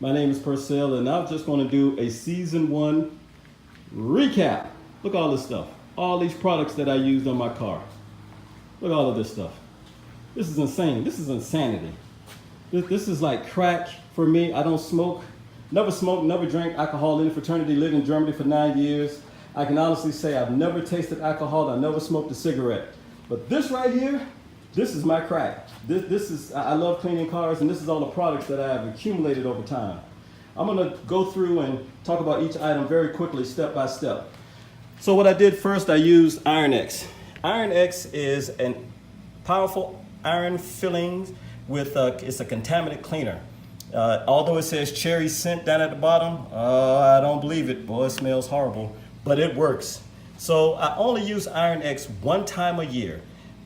My name is Purcell, and I'm just going to do a season 1 recap. Look at all this stuff. All these products that I used on my car. Look at all of this stuff. This is insane. This is insanity. This is like crack for me. I don't smoke. Never smoked, never drank alcohol in fraternity, lived in Germany for 9 years. I can honestly say I've never tasted alcohol. I never smoked a cigarette. But this right here, this is my crack. I love cleaning cars, and this is all the products that I have accumulated over time. I'm gonna go through and talk about each item very quickly, step by step. So what I did first, I used Iron X. Iron X is a powerful iron filling with it's a contaminant cleaner. Although it says cherry scent down at the bottom, I don't believe it. Boy, it smells horrible, but it works. So I only use Iron X one time a year.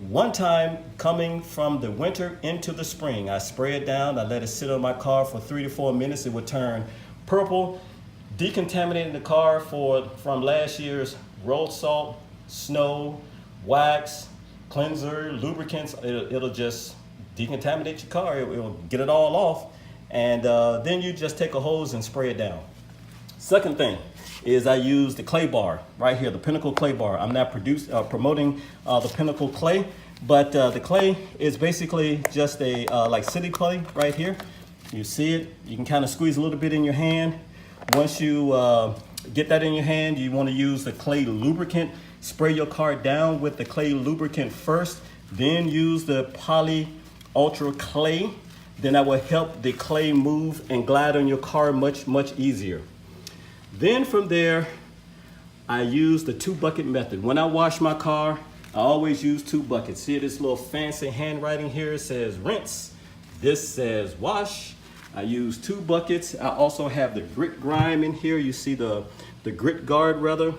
One time coming from the winter into the spring. I spray it down, I let it sit on my car for 3 to 4 minutes. It would turn purple, decontaminating the car from last year's road salt, snow, wax, cleanser, lubricants. It'll just decontaminate your car. It'll get it all off. And then you just take a hose and spray it down. Second thing is I use the clay bar right here, the Pinnacle clay bar. I'm not promoting the Pinnacle clay, but the clay is basically just a like city clay right here. You see it, you can kind of squeeze a little bit in your hand. Once you get that in your hand, you want to use the clay lubricant. Spray your car down with the clay lubricant first, then use the Poly Ultra Clay. Then that will help the clay move and glide on your car much, much easier. Then from there, I use the 2-bucket method. When I wash my car, I always use 2 buckets. See this little fancy handwriting here? It says rinse. This says wash. I use 2 buckets. I also have the grit grime in here. You see the grit guard rather,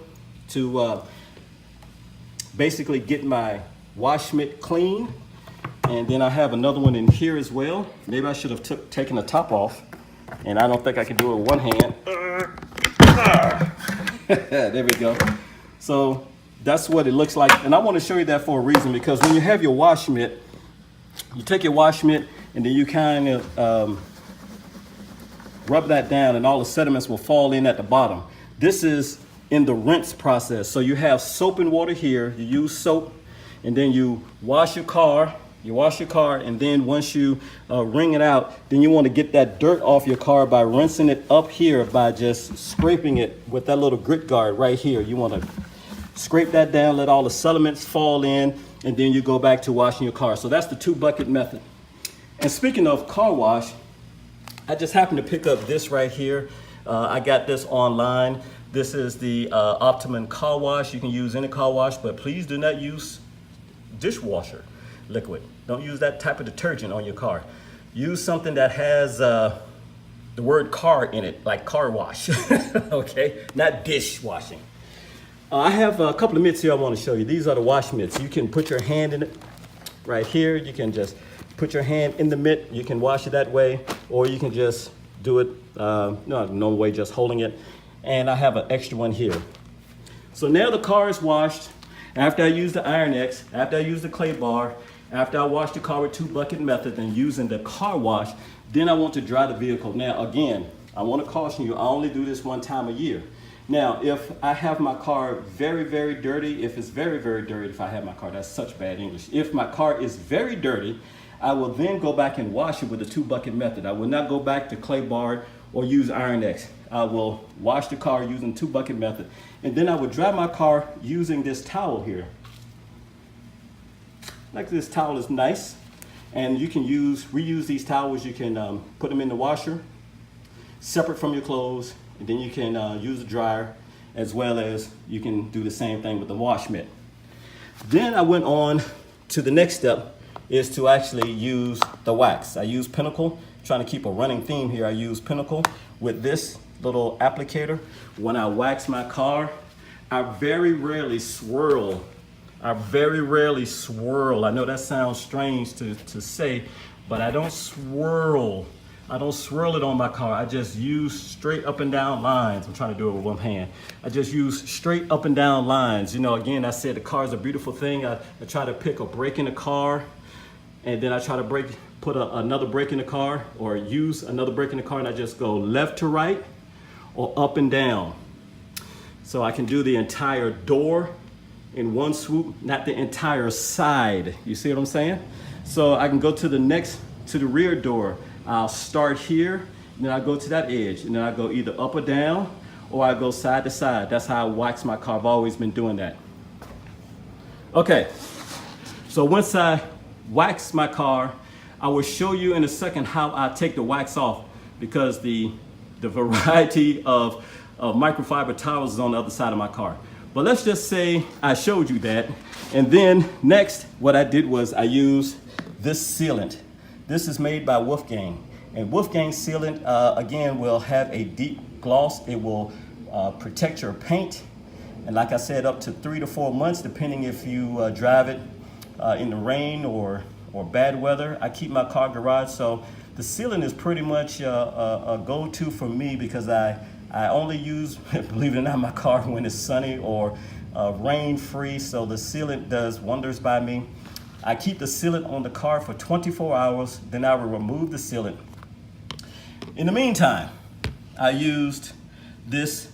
to basically get my wash mitt clean. And then I have another one in here as well. Maybe I should have taken the top off, and I don't think I can do it with one hand. There we go. So that's what it looks like. And I want to show you that for a reason, because when you have your wash mitt, you take your wash mitt and then you kind of rub that down, and all the sediments will fall in at the bottom. This is in the rinse process. So you have soap and water here. You use soap, and then you wash your car. You wash your car, and then once you wring it out, then you want to get that dirt off your car by rinsing it up here by just scraping it with that little grit guard right here. You want to scrape that down, let all the sediments fall in, and then you go back to washing your car. So that's the 2-bucket method. And speaking of car wash, I just happened to pick up this right here. I got this online. This is the Optimum car wash. You can use any car wash, but please do not use dishwasher liquid. Don't use that type of detergent on your car. Use something that has the word car in it, like car wash, okay? Not dishwashing. I have a couple of mitts here I want to show you. These are the wash mitts. You can put your hand in it right here. You can just put your hand in the mitt. You can wash it that way, or you can just do it no way, just holding it. And I have an extra one here. So now the car is washed. After I use the Iron X, after I use the clay bar, after I wash the car with 2-bucket method and using the car wash, then I want to dry the vehicle. Now again, I want to caution you, I only do this one time a year. Now, if I have my car very, very dirty, if it's very, very dirty, if I have my car, that's such bad English. If my car is very dirty, I will then go back and wash it with the 2-bucket method. I will not go back to clay bar or use Iron X. I will wash the car using 2-bucket method. And then I would dry my car using this towel here. Like this towel is nice. And you can reuse these towels. You can put them in the washer, separate from your clothes. And then you can use a dryer, as well as you can do the same thing with the wash mitt. Then I went on to the next step, is to actually use the wax. I use Pinnacle. Trying to keep a running theme here. I use Pinnacle with this little applicator. When I wax my car, I very rarely swirl. I know that sounds strange to say, but I don't swirl. I don't swirl it on my car. I just use straight up and down lines. I'm trying to do it with one hand. I just use straight up and down lines. You know, again, I said the car is a beautiful thing. I try to pick a break in the car. and then I try to put another brake in the car or use another brake in the car, and I just go left to right or up and down. So I can do the entire door in one swoop, not the entire side. You see what I'm saying? So I can go to the rear door. I'll start here, and then I go to that edge, and then I go either up or down, or I go side to side. That's how I wax my car. I've always been doing that. Okay, so once I wax my car, I will show you in a second how I take the wax off, because the variety of microfiber towels is on the other side of my car. But let's just say I showed you that, and then next what I did was I used this sealant. This is made by Wolfgang, and Wolfgang sealant again will have a deep gloss. It will protect your paint, and like I said, up to 3 to 4 months depending if you drive it in the rain or bad weather. I keep my car garage, so the sealant is pretty much a go-to for me, because I only use, believe it or not, my car when it's sunny or rain-free, so the sealant does wonders by me. I keep the sealant on the car for 24 hours, then I will remove the sealant. In the meantime, I used this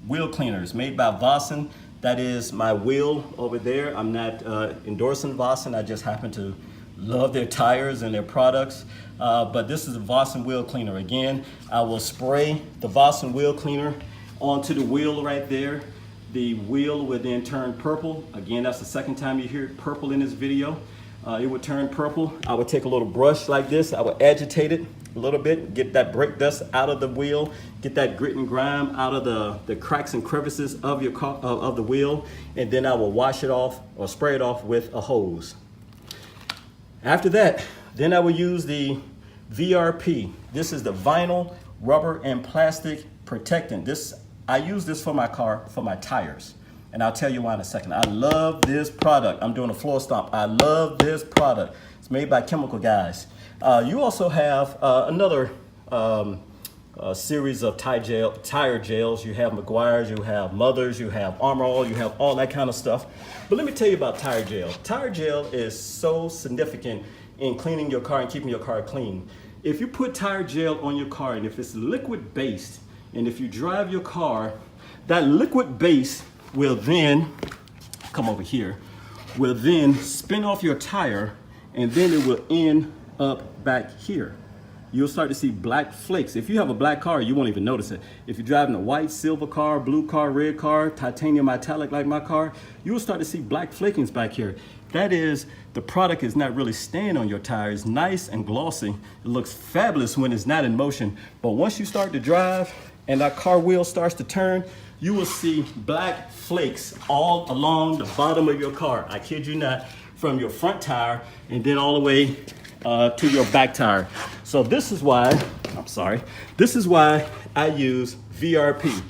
wheel cleaner. It's made by Vossen. That is my wheel over there. I'm not endorsing Vossen. I just happen to love their tires and their products. But this is a Vossen wheel cleaner. Again, I will spray the Vossen wheel cleaner onto the wheel right there. The wheel would then turn purple. Again, that's the second time you hear purple in this video. It would turn purple. I would take a little brush like this. I would agitate it a little bit, get that brake dust out of the wheel, get that grit and grime out of the cracks and crevices of your car, of the wheel, and then I will wash it off or spray it off with a hose. After that, then I will use the VRP. This is the vinyl, rubber, and plastic protectant. I use this for my car, for my tires. And I'll tell you why in a second. I love this product. I'm doing a floor stomp. I love this product. It's made by Chemical Guys. You also have another series of tire gels. You have Meguiar's, you have Mother's, you have Armor All, you have all that kind of stuff. But let me tell you about tire gel. Tire gel is so significant in cleaning your car and keeping your car clean. If you put tire gel on your car, and if it's liquid based, and if you drive your car, that liquid base will then, come over here, will then spin off your tire, and then it will end up back here. You'll start to see black flakes. If you have a black car, you won't even notice it. If you're driving a white, silver car, blue car, red car, titanium metallic like my car, you will start to see black flakings back here. That is, the product is not really staying on your tire. It's nice and glossy. It looks fabulous when it's not in motion. But once you start to drive and that car wheel starts to turn, you will see black flakes all along the bottom of your car. I kid you not, from your front tire and then all the way to your back tire. So this is why I use VRP.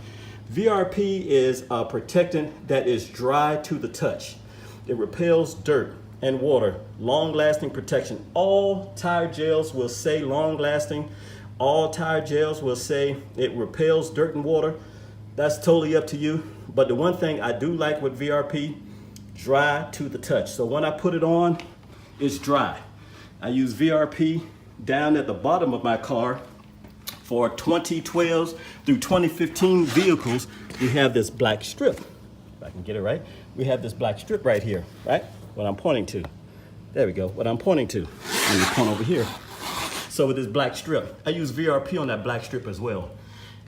VRP is a protectant that is dry to the touch. It repels dirt and water, long-lasting protection. All tire gels will say long-lasting. All tire gels will say it repels dirt and water. That's totally up to you. But the one thing I do like with VRP, dry to the touch. So when I put it on, it's dry. I use VRP down at the bottom of my car. For 2012s through 2015 vehicles, we have this black strip. If I can get it right. We have this black strip right here, right? What I'm pointing to. There we go, what I'm pointing to. Let me point over here. So with this black strip, I use VRP on that black strip as well.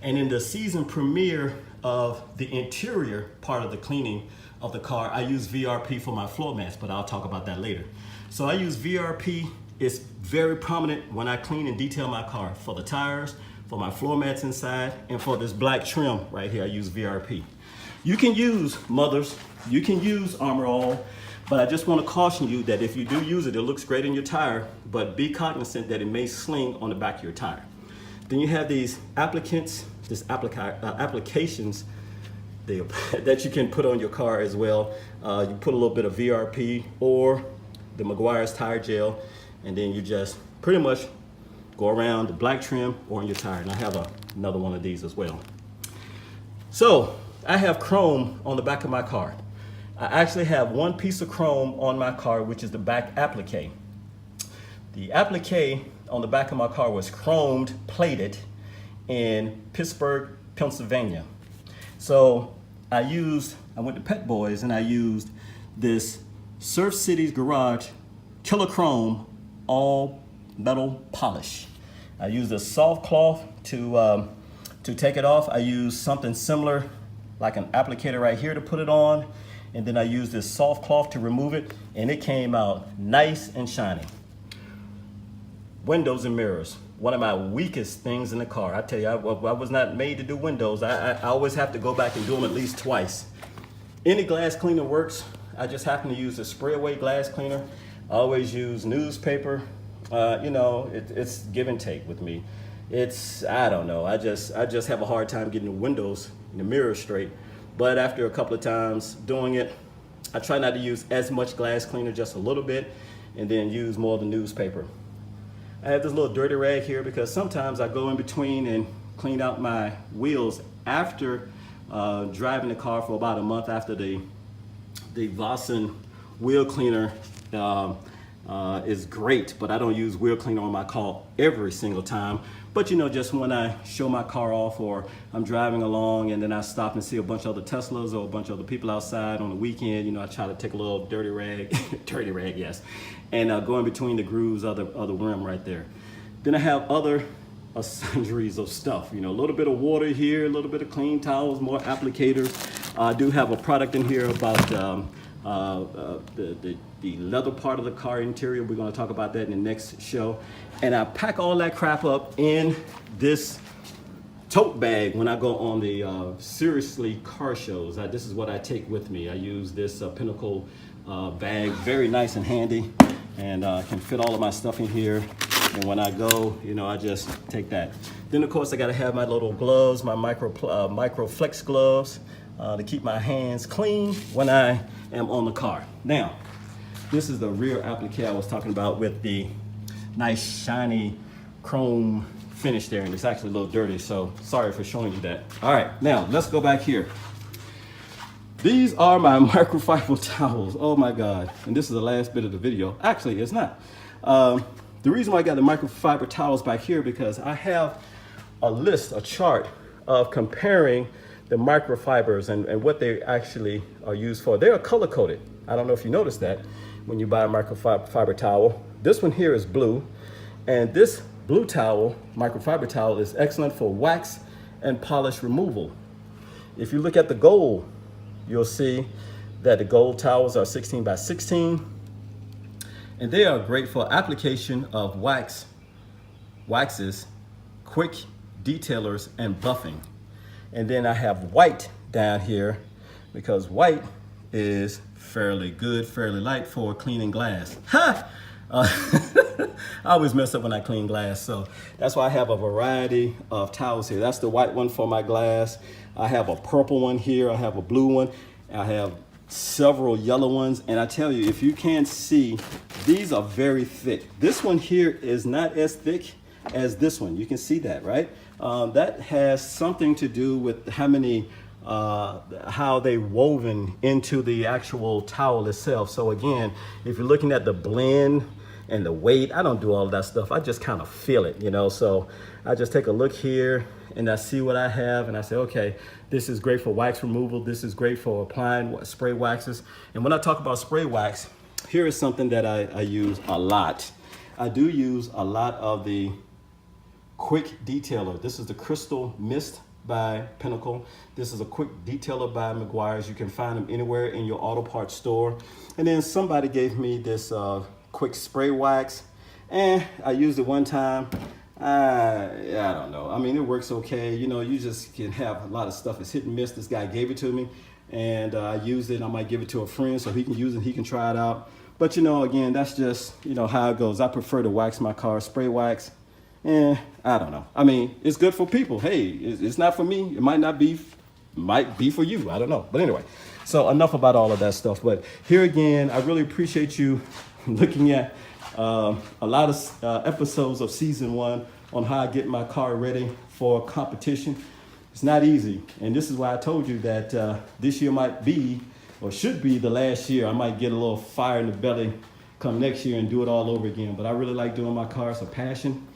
And in the season premiere of the interior part of the cleaning of the car, I use VRP for my floor mats, but I'll talk about that later. So I use VRP. It's very prominent when I clean and detail my car, for the tires, for my floor mats inside, and for this black trim right here. I use VRP. You can use Mother's, you can use Armor All, but I just want to caution you that if you do use it, it looks great in your tire, but be cognizant that it may sling on the back of your tire. Then you have these applications that you can put on your car as well. You put a little bit of VRP or the Meguiar's tire gel, and then you just pretty much go around the black trim or on your tire. And I have another one of these as well. So I have chrome on the back of my car. I actually have one piece of chrome on my car, which is the back applique. The applique on the back of my car was chromed plated in Pittsburgh, Pennsylvania. So I went to Pet Boys and I used this Surf City's Garage Killer Chrome all metal polish. I used a soft cloth to take it off. I used something similar like an applicator right here to put it on, and then I used this soft cloth to remove it, and it came out nice and shiny. Windows and mirrors, one of my weakest things in the car. I tell you, I was not made to do windows. I always have to go back and do them at least twice. Any glass cleaner works. I just happen to use a spray away glass cleaner. I always use newspaper. You know, it's give and take with me. I don't know. I just have a hard time getting the windows and the mirrors straight. But after a couple of times doing it, I try not to use as much glass cleaner, just a little bit, and then use more of the newspaper. I have this little dirty rag here because sometimes I go in between and clean out my wheels after driving the car for about a month after the Vossen wheel cleaner is great, but I don't use wheel cleaner on my car every single time. But you know, just when I show my car off or I'm driving along and then I stop and see a bunch of other Teslas or a bunch of other people outside on the weekend, you know, I try to take a little dirty rag, dirty rag, yes, and go in between the grooves of the rim right there. Then I have other sundries of stuff, you know, a little bit of water here, a little bit of clean towels, more applicators. I do have a product in here about the leather part of the car interior. We're going to talk about that in the next show. And I pack all that crap up in this tote bag when I go on the Seriously car shows. This is what I take with me. I use this Pinnacle bag, very nice and handy, and can fit all of my stuff in here. And when I go, you know, I just take that. Then of course I got to have my little gloves, my micro flex gloves, to keep my hands clean when I am on the car. Now, this is the rear applique I was talking about with the nice shiny chrome finish there, and it's actually a little dirty, so sorry for showing you that. All right, now let's go back here. These are my microfiber towels. Oh my God, and this is the last bit of the video. Actually, it's not. The reason why I got the microfiber towels back here because I have a chart of comparing the microfibers and what they actually are used for. They are color coded. I don't know if you noticed that when you buy a microfiber towel. This one here is blue, and this blue towel, microfiber towel, is excellent for wax and polish removal. If you look at the gold, you'll see that the gold towels are 16 by 16, and they are great for application of waxes, quick detailers, and buffing. And then I have white down here because white is fairly good, fairly light for cleaning glass. Ha! I always mess up when I clean glass, so that's why I have a variety of towels here. That's the white one for my glass. I have a purple one here. I have a blue one. I have several yellow ones, and I tell you, if you can't see, these are very thick. This one here is not as thick as this one. You can see that, right? That has something to do with how they woven into the actual towel itself. So again, if you're looking at the blend and the weight, I don't do all of that stuff. I just kind of feel it, you know? So I just take a look here and I see what I have and I say, okay, this is great for wax removal. This is great for applying spray waxes. And when I talk about spray wax, here is something that I use a lot. I do use a lot of the Quick Detailer. This is the Crystal Mist by Pinnacle. This is a Quick Detailer by Meguiar's. You can find them anywhere in your auto parts store. And then somebody gave me this quick spray wax, and I used it one time. I don't know. I mean, it works okay. You know, you just can have a lot of stuff. It's hit and miss. This guy gave it to me, and I used it. I might give it to a friend so he can use it. He can try it out. But you know, again, that's just, you know, how it goes. I prefer to wax my car, spray wax. I don't know. I mean, it's good for people. Hey, it's not for me. It might be for you. I don't know. But anyway, so enough about all of that stuff. But here again, I really appreciate you looking at a lot of episodes of season 1 on how I get my car ready for competition. It's not easy. And this is why I told you that this year might be, or should be, the last year. I might get a little fire in the belly come next year and do it all over again. But I really like doing my car. It's a passion.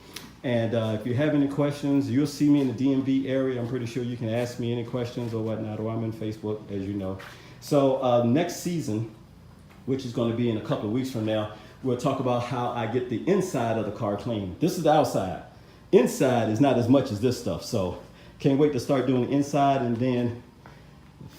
And if you have any questions, you'll see me in the DMV area. I'm pretty sure you can ask me any questions or whatnot, or I'm in Facebook, as you know. So next season, which is going to be in a couple of weeks from now, we'll talk about how I get the inside of the car clean. This is the outside. Inside is not as much as this stuff. So can't wait to start doing the inside. And then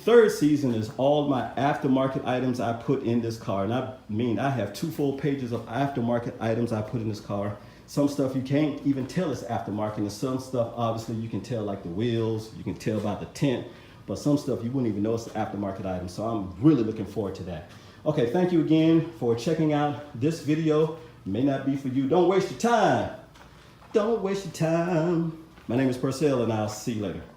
third season is all my aftermarket items I put in this car. And I mean, I have 2 full pages of aftermarket items I put in this car. Some stuff you can't even tell it's aftermarket, and some stuff obviously you can tell, like the wheels, you can tell about the tint, but some stuff you wouldn't even know it's an aftermarket item. So I'm really looking forward to that. Okay, thank you again for checking out this video. It may not be for you. Don't waste your time. Don't waste your time. My name is Purcell, and I'll see you later.